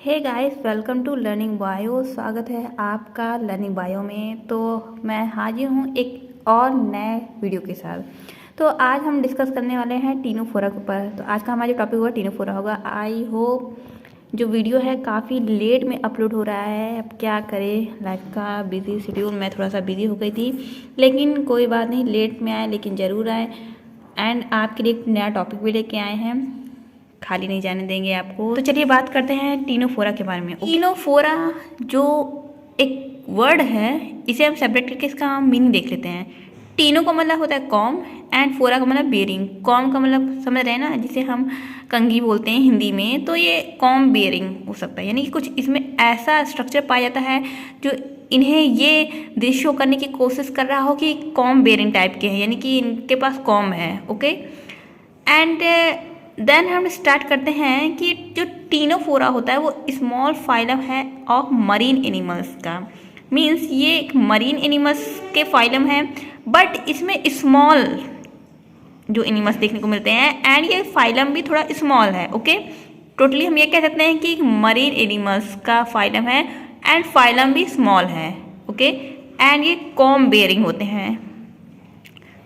Hey guys, welcome to learning bio. स्वागत है आपका लर्निंग बायो में। तो मैं हाजिर हूँ एक और नए वीडियो के साथ। तो आज हम डिस्कस करने वाले हैं टीनोफोरा के ऊपर। तो आज का हमारा जो टॉपिक होगा टीनोफोरा होगा। आई होप जो वीडियो है काफ़ी लेट में अपलोड हो रहा है। अब क्या करें, लाइफ का बिजी शेड्यूल, मैं थोड़ा सा बिजी हो गई थी, लेकिन कोई बात नहीं, लेट में आए लेकिन ज़रूर आए। एंड आपके लिए एक नया टॉपिक भी लेके आए हैं, खाली नहीं जाने देंगे आपको। तो चलिए बात करते हैं टीनोफोरा के बारे में। टीनोफोरा जो एक वर्ड है, इसे हम सेपरेट करके इसका मीनिंग देख लेते हैं। टीनो का मतलब होता है कॉम एंड फोरा का मतलब बेरिंग। कॉम का मतलब समझ रहे हैं ना, जिसे हम कंघी बोलते हैं हिंदी में, तो ये कॉम बेरिंग हो सकता है। यानी कि कुछ इसमें ऐसा स्ट्रक्चर पाया जाता है जो इन्हें ये दृश्य शो करने की कोशिश कर रहा हो कि कॉम बेरिंग टाइप के हैं, यानी कि इनके पास कॉम है। ओके, एंड देन हम स्टार्ट करते हैं कि जो टीनोफोरा होता है वो स्मॉल फाइलम है ऑफ मरीन एनिमल्स का। मीन्स ये एक मरीन एनिमल्स के फाइलम है, बट इसमें स्मॉल जो एनिमल्स देखने को मिलते हैं, एंड ये फाइलम भी थोड़ा स्मॉल है। ओके, टोटली हम ये कह सकते हैं कि मरीन एनिमल्स का फाइलम है एंड फाइलम भी स्मॉल है। ओके, एंड ये कॉम बेयरिंग होते हैं।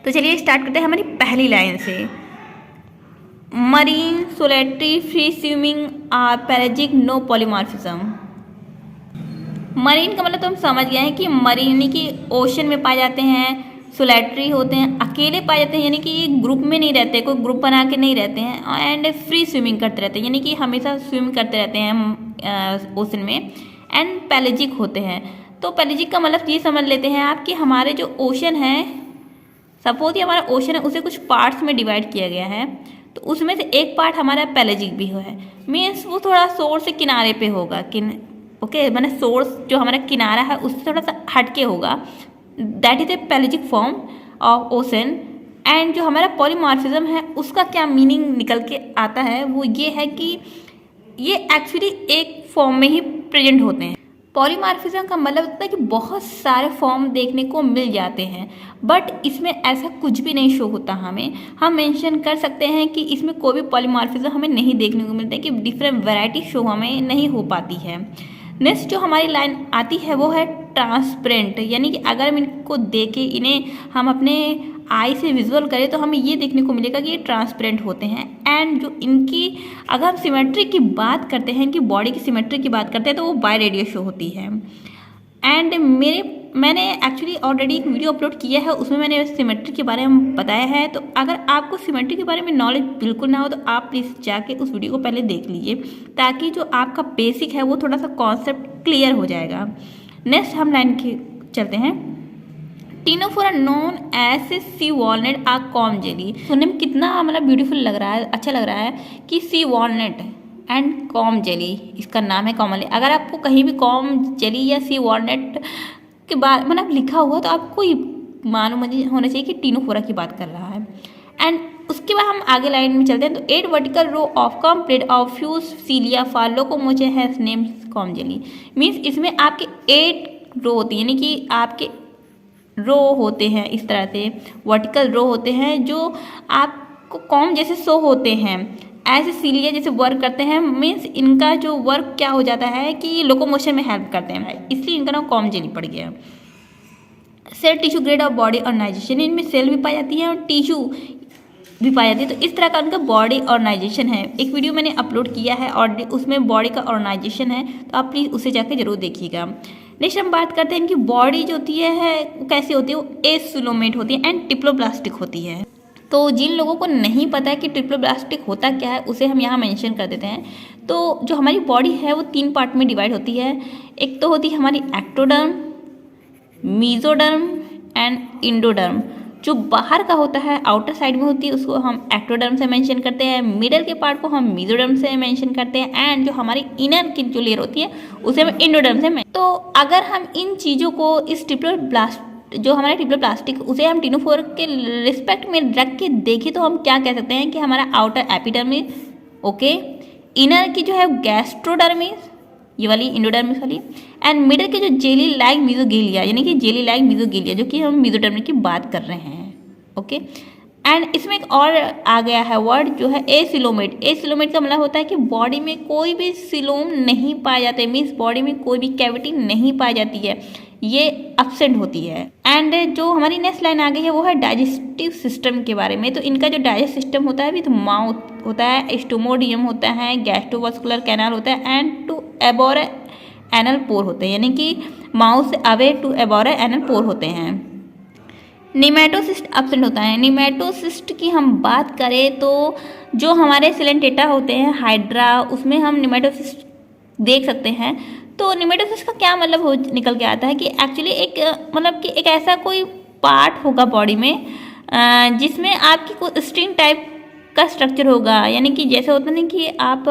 तो चलिए स्टार्ट करते हैं हमारी पहली लाइन से। Marine, solitary, free swimming are pelagic, no polymorphism. Marine का मतलब तो हम समझ गए हैं कि मरीन यानी कि ओशन में पाए जाते हैं। सोलेटरी होते हैं, अकेले पाए जाते हैं, यानी कि ये ग्रुप में नहीं रहते, कोई ग्रुप बना के नहीं रहते हैं। एंड फ्री स्विमिंग करते रहते हैं, यानी कि हमेशा स्विम करते रहते हैं ओशन में। एंड पैलेजिक होते हैं। तो पैलेजिक का मतलब ये समझ लेते हैं आप कि हमारे जो ओशन है, सपोज ये हमारा ओशन है, उसे कुछ पार्ट्स में डिवाइड किया गया है, तो उसमें से एक पार्ट हमारा पैलेजिक भी है। मीन्स वो थोड़ा सोर्स से किनारे पे होगा। ओके, मैंने सोर्स जो हमारा किनारा है उससे थोड़ा सा हटके होगा। That is a pelagic form of ocean. And जो हमारा पॉलीमॉर्फिज्म है उसका क्या मीनिंग निकल के आता है, वो ये है कि ये एक्चुअली एक फॉर्म में ही प्रेजेंट होते हैं। पॉलीमॉर्फिज्म का मतलब होता है कि बहुत सारे फॉर्म देखने को मिल जाते हैं, बट इसमें ऐसा कुछ भी नहीं शो होता हमें। हम मेंशन कर सकते हैं कि इसमें कोई भी पॉलीमॉर्फिज्म हमें नहीं देखने को मिलता है, कि डिफरेंट वैरायटी शो हमें नहीं हो पाती है। नेक्स्ट जो हमारी लाइन आती है वो है ट्रांसपेरेंट, यानी कि अगर हम इनको देखें, इन्हें हम अपने आई से विजुअल करें, तो हमें ये देखने को मिलेगा कि ये ट्रांसपेरेंट होते हैं। एंड जो इनकी अगर हम सिमेट्री की बात करते हैं, इनकी बॉडी की सिमेट्री की बात करते हैं, तो वो बाय रेडियो शो होती है। एंड मैंने एक्चुअली ऑलरेडी एक वीडियो अपलोड किया है, उसमें मैंने सिमेट्री के बारे में बताया है। तो अगर आपको सिमेट्री के बारे में नॉलेज बिल्कुल ना हो, तो आप प्लीज़ जाके उस वीडियो को पहले देख लीजिए, ताकि जो आपका बेसिक है वो थोड़ा सा कॉन्सेप्ट क्लियर हो जाएगा। नेक्स्ट हम लाइन के चलते हैं। Ctenophora known as sea walnut or comb jelly. सुनने में कितना मतलब ब्यूटीफुल लग रहा है, अच्छा लग रहा है कि सी वॉलनट एंड कॉम जेली इसका नाम है कॉमनली। अगर आपको कहीं भी कॉम जेली या सी वॉलनट के बाद मतलब लिखा हुआ, तो आपको मालूम होना चाहिए कि टीनोफोरा की बात कर रहा है। एंड उसके बाद हम आगे लाइन में चलते हैं। तो 8 vertical row of complete of fuse cilia for locomotion has name comb jelly. Means इसमें आपके 8 रो होती है, यानी कि आपके रो होते हैं इस तरह से, वर्टिकल रो होते हैं जो आपको कॉम जैसे शो होते हैं, ऐसे सीलिया जैसे वर्क करते हैं। मीन्स इनका जो वर्क क्या हो जाता है कि लोकोमोशन में हेल्प करते हैं, इसलिए इनका नाम कॉम जेली पड़ गया। Cell tissue grade of body organization, इनमें सेल भी पाई जाती है और टिश्यू भी पाई जाती है। तो इस तरह का उनका बॉडी ऑर्गेनाइजेशन है। एक वीडियो मैंने अपलोड किया है और उसमें बॉडी का ऑर्गेनाइजेशन है, तो आप प्लीज़ उसे जाके जरूर देखिएगा। नेक्स्ट हम बात करते हैं कि बॉडी जो होती है वो कैसी होती है। वो एसुलोमेट होती है एंड ट्रिप्लोब्लास्टिक होती है। तो जिन लोगों को नहीं पता है कि ट्रिप्लोब्लास्टिक होता क्या है, उसे हम यहाँ मेंशन कर देते हैं। तो जो हमारी बॉडी है वो 3 पार्ट में डिवाइड होती है। एक तो होती है हमारी एक्टोडर्म, मीजोडर्म एंड इंडोडर्म। जो बाहर का होता है, आउटर साइड में होती है, उसको हम एक्टोडर्म से मेंशन करते हैं। मिडल के पार्ट को हम मीजोडर्म से मेंशन करते हैं। एंड जो हमारी इनर की जो लेयर होती है उसे हम इंडोडर्म से। तो अगर हम इन चीज़ों को, इस जो हमारा ट्रिप्लोप्लास्टिक, उसे हम टीनोफोरा के रिस्पेक्ट में रख के देखें, तो हम क्या कह सकते हैं कि हमारा आउटर एपिडर्मिस, ओके, इनर की जो है गैस्ट्रोडर्मिस, ये वाली इंडोडर्मिस वाली, एंड मिडल के जो जेली लाइक मीजोगेलिया, यानी कि जेली लाइक मीजोगेलिया, जो कि हम मीजोडर्मिस की बात कर रहे हैं। ओके, एंड इसमें एक और आ गया है वर्ड जो है एसिलोमेट। एसिलोमेट का मतलब होता है कि बॉडी में कोई भी सिलोम नहीं पाए जाते, मीन्स बॉडी में कोई भी कैविटी नहीं पाई जाती है, ये एब्सेंट होती है। एंड जो हमारी नेक्स्ट लाइन आ गई है वो है डाइजेस्टिव सिस्टम के बारे में। तो इनका जो डाइजेस्ट सिस्टम होता है विथ माउथ होता है, स्टोमोडियम होता है, गैस्ट्रोवास्कुलर कैनाल होता है एंड टू एबोर एनल पोर होते हैं, यानी कि माउथ से अवे टू एबोर एनल पोर होते हैं। निमेटोसिस्ट एब्सेंट होता है। निमेटोसिस्ट की हम बात करें तो जो हमारे सिलेंटेटा होते हैं हाइड्रा, उसमें हम निमेटोसिस्ट देख सकते हैं। तो निमेटोसिस्ट का क्या मतलब हो निकल के आता है कि एक्चुअली एक मतलब कि एक ऐसा कोई पार्ट होगा बॉडी में जिसमें आपकी कोई स्ट्रिंग टाइप का स्ट्रक्चर होगा, यानी कि जैसे होता नहीं कि आप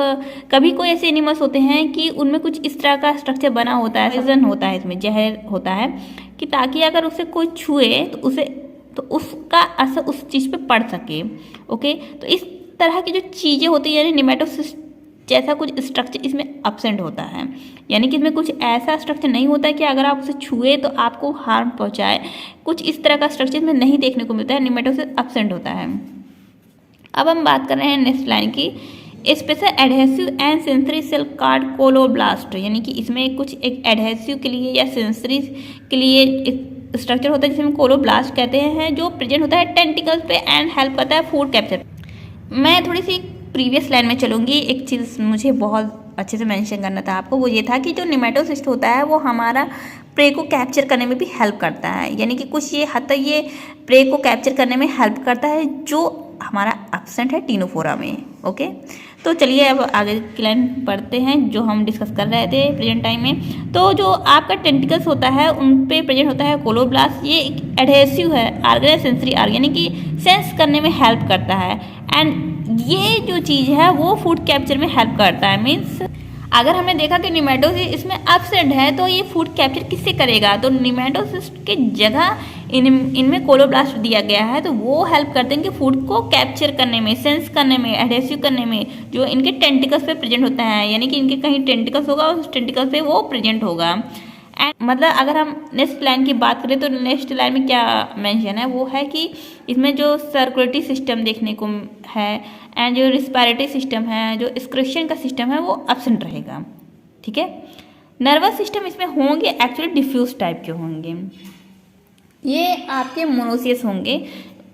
कभी कोई ऐसे एनिमल्स होते हैं कि उनमें कुछ इस तरह का स्ट्रक्चर बना होता है, पॉइजन होता है, इसमें जहर होता है कि ताकि अगर उसे कोई छुए तो उसका असर उस चीज़ पे पड़ सके। ओके, तो इस तरह की जो चीज़ें होती है यानी निमेटोसिस्ट जैसा कुछ स्ट्रक्चर इसमें एब्सेंट होता है, यानी कि इसमें कुछ ऐसा स्ट्रक्चर नहीं होता है कि अगर आप उसे छुए तो आपको हार्म पहुंचाए, कुछ इस तरह का स्ट्रक्चर इसमें नहीं देखने को मिलता है, निमेटोसिस्ट एब्सेंट होता है। अब हम बात कर रहे हैं नेक्स्ट लाइन की, special adhesive and sensory cell called colloblast, यानी कि इसमें कुछ एक एडहेसिव के लिए या सेंसरी के लिए एक स्ट्रक्चर होता है जिसमें कोलोब्लास्ट कहते हैं, जो प्रेजेंट होता है टेंटिकल्स पे एंड हेल्प करता है फूड कैप्चर। मैं थोड़ी सी प्रीवियस लाइन में चलूँगी, एक चीज़ मुझे बहुत अच्छे से मेंशन करना था आपको, वो ये था कि जो निमेटोसिस्ट होता है वो हमारा प्रे को कैप्चर करने में भी हेल्प करता है, यानी कि कुछ ये हद तक ये प्रे को कैप्चर करने में हेल्प करता है जो हमारा एब्सेंट है टीनोफोरा में। ओके, तो चलिए अब आगे की लाइन पढ़ते हैं जो हम डिस्कस कर रहे थे प्रेजेंट टाइम में। तो जो आपका टेंटिकल्स होता है उन पे प्रेजेंट होता है कोलोब्लास्ट, ये एक एडहेसिव है आर्गन सेंसरी आर्गन, यानी कि सेंस करने में हेल्प करता है एंड ये जो चीज़ है वो फूड कैप्चर में हेल्प करता है। मीन्स अगर हमने देखा कि निमेटोसिस्ट इसमें एब्सेंट है तो ये फूड कैप्चर किससे करेगा, तो निमेटोसिस्ट के जगह इनमें कोलोब्लास्ट दिया गया है, तो वो हेल्प करते हैं कि फूड को कैप्चर करने में, सेंस करने में, एडहेसिव करने में, जो इनके टेंटिकल्स पे प्रेजेंट होता है, यानी कि इनके कहीं टेंटिकल्स होगा उस टेंटिकल्स पे वो प्रेजेंट होगा। एंड मतलब अगर हम नेक्स्ट लाइन की बात करें तो नेक्स्ट लाइन में क्या मेंशन है वो है कि इसमें जो सर्कुलेटरी सिस्टम देखने को है एंड जो रिस्पायरेटरी सिस्टम है, जो एक्सक्रीशन का सिस्टम है वो एब्सेंट रहेगा। ठीक है, नर्वस सिस्टम इसमें होंगे एक्चुअली डिफ्यूज टाइप के होंगे, ये आपके मोनोसियस होंगे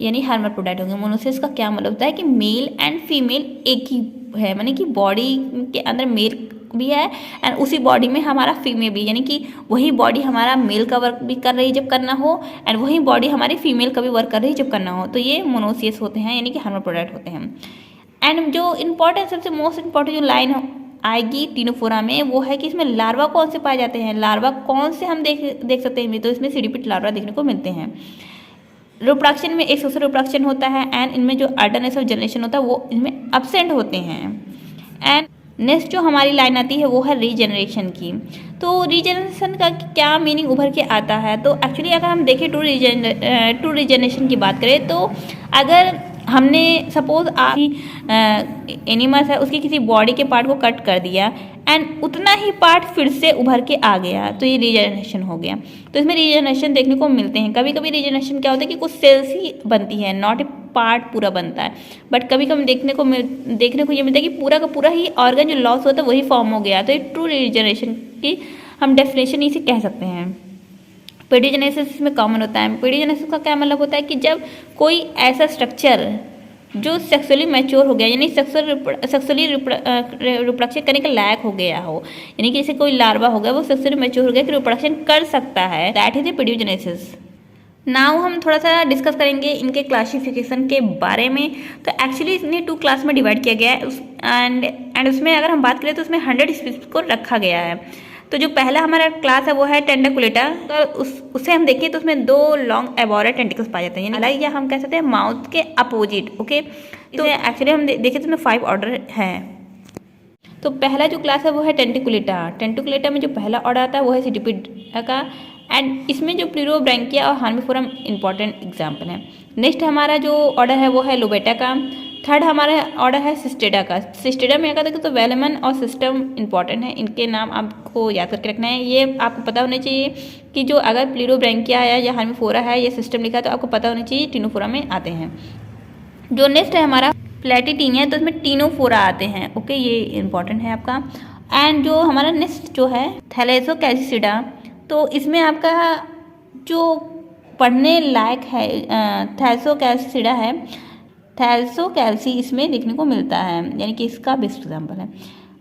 यानी हर्माफ्रोडाइट होंगे। मोनोसियस का क्या मतलब होता है कि मेल एंड फीमेल एक ही है, माने कि बॉडी के अंदर मेल भी है एंड उसी बॉडी में हमारा फीमेल भी, यानी कि वही बॉडी हमारा मेल का वर्क भी कर रही है जब करना हो एंड वही बॉडी हमारी फीमेल का भी वर्क कर रही है जब करना हो, तो ये मोनोसियस होते हैं यानी कि हर्माफ्रोडाइट होते हैं। एंड जो इम्पोर्टेंट सबसे मोस्ट इम्पॉर्टेंट जो लाइन आएगी टीनोफोरा में वो है कि इसमें लार्वा कौन से पाए जाते हैं, लार्वा कौन से हम देख सकते हैं, तो इसमें सीडीपिट लार्वा देखने को मिलते हैं। रिप्रोडक्शन में एक सोशल रिप्रोडक्शन होता है एंड इनमें जो ऑर्डरनेस ऑफ जनरेशन होता है वो इनमें एब्सेंट होते हैं। एंड नेक्स्ट जो हमारी लाइन आती है वो है रीजनरेशन की। तो रीजनरेशन का क्या मीनिंग उभर के आता है, तो एक्चुअली अगर हम देखें टू रीजनरेशन की बात करें तो अगर हमने सपोज एनिमल्स है उसकी किसी बॉडी के पार्ट को कट कर दिया एंड उतना ही पार्ट फिर से उभर के आ गया तो ये रीजनरेशन हो गया। तो इसमें रीजनरेशन देखने को मिलते हैं, कभी कभी रीजनरेशन क्या होता है कि कुछ सेल्स ही बनती है, नॉट ए पार्ट पूरा बनता है, बट कभी कभी देखने को ये मिलता है कि पूरा का पूरा ही ऑर्गन जो लॉस होता है वही फॉर्म हो गया, तो ये ट्रू रीजनरेशन की हम डेफिनेशन इसे कह सकते हैं। पेडिजेनेसिस इसमें कॉमन होता है। पेडिजेनेसिस का क्या मतलब होता है कि जब कोई ऐसा स्ट्रक्चर जो सेक्सुअली मैच्योर हो गया यानी सेक्सुअली रिप्रोडक्शन करने के लायक हो गया हो, यानी कि जैसे कोई लार्वा हो गया वो सेक्सुअली मैच्योर हो गया कि रिप्रोडक्शन कर सकता है, दैट इज ए पेडियोजेनेसिस। नाउ हम थोड़ा सा डिस्कस करेंगे इनके क्लासिफिकेशन के बारे में। तो एक्चुअली इन्हें 2 क्लास में डिवाइड किया गया है एंड उसमें अगर हम बात करें तो उसमें 100 स्पीसीज को रखा गया है। तो जो पहला हमारा क्लास है वो है टेंडाकुलेटा, तो उसे हम देखें तो उसमें 2 लॉन्ग एबोरेट टेंटिकल्स पाए जाते हैं, यानी या हम कह सकते हैं माउथ के अपोजिट। ओके, तो एक्चुअली हम देखें तो उसमें 5 ऑर्डर हैं। तो पहला जो क्लास है वो है टेंटिकुलेटा। टेंटिकुलेटा में जो पहला ऑर्डर आता है वो है सीडिपिड का एंड इसमें जो प्लूरोब्रैंकिया और हार्मीफोरम इंपॉर्टेंट एग्जाम्पल है। नेक्स्ट हमारा जो ऑर्डर है वो है लोबेटा का। थर्ड हमारा ऑर्डर है सिस्टेडा का। सिस्टेडा में अगर देखें तो वेलेमन और सिस्टम इंपॉर्टेंट है, इनके नाम आपको याद करके रखना है। ये आपको पता होना चाहिए कि जो अगर प्लूरोब्रैंकिया है या हार्मीफोरा है ये सिस्टम लिखा है तो आपको पता होना चाहिए टीनोफोरा में आते हैं। जो नेक्स्ट है हमारा प्लेटिटीनिया, तो इसमें टीनोफोरा आते हैं। ओके, ये इंपॉर्टेंट है आपका। एंड जो हमारा नेक्स्ट जो है थैलेसोकैल्सिडा, तो इसमें आपका जो पढ़ने लायक है थैलेसोकैल्सिडा है, थैलेसोकैल्सी इसमें देखने को मिलता है, यानी कि इसका बेस्ट एग्जाम्पल है।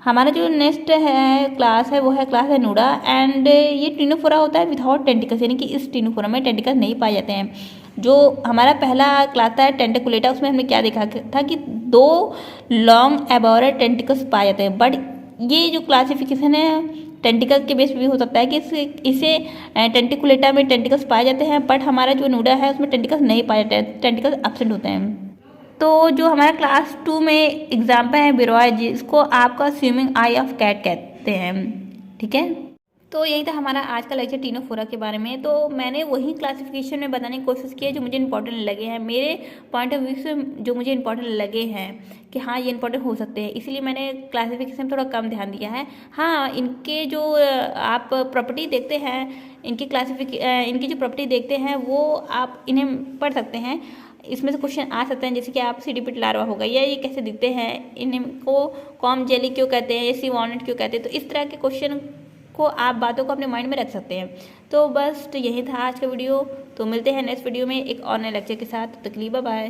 हमारा जो नेक्स्ट है क्लास है वो है क्लास है नूडा। एंड ये टीनोफोरा होता है विदाउट टेंटिकल्स, यानी कि इस टीनोफोरा में टेंटिकल्स नहीं पाए जाते हैं। जो हमारा पहला क्लास था टेंटिकुलेटा, उसमें हमने क्या देखा था कि 2 लॉन्ग एबोरेट टेंटिकल्स पाए जाते हैं। बट ये जो क्लासिफिकेशन है टेंटिकल्स के बेस पे भी हो सकता है कि इसे टेंटिकुलेटा में टेंटिकल्स पाए जाते हैं, बट हमारा जो नूडा है उसमें टेंटिकल्स नहीं पाए जाते हैं, टेंटिकल्स एब्सेंट होते हैं। तो जो हमारा क्लास 2 में एग्जाम्पल है बिरॉय, जिसको आपका स्विमिंग आई ऑफ कैट कहते हैं। ठीक है, तो यही था हमारा आज का लेक्चर टीनोफोरा के बारे में। तो मैंने वही क्लासिफिकेशन में बताने की कोशिश की है जो मुझे इंपॉर्टेंट लगे हैं, मेरे पॉइंट ऑफ व्यू से जो मुझे इंपॉर्टेंट लगे हैं कि हाँ ये इंपॉर्टेंट हो सकते हैं, इसीलिए मैंने क्लासिफिकेशन में थोड़ा कम ध्यान दिया है। हाँ, इनके जो आप प्रॉपर्टी देखते हैं, इनकी जो प्रॉपर्टी देखते हैं वो आप इन्हें पढ़ सकते हैं। इसमें से क्वेश्चन आ सकते हैं, जैसे कि आप सीडीपिट लार्वा होगा या ये कैसे दिखते हैं, इनको कॉम जेली क्यों कहते हैं, या सी वॉर्नेट क्यों कहते हैं। तो इस तरह के क्वेश्चन को आप बातों को अपने माइंड में रख सकते हैं। तो बस तो यही था आज का वीडियो। तो मिलते हैं नेक्स्ट वीडियो में एक और नए लेक्चर के साथ। तब तक के लिए बाय बाय।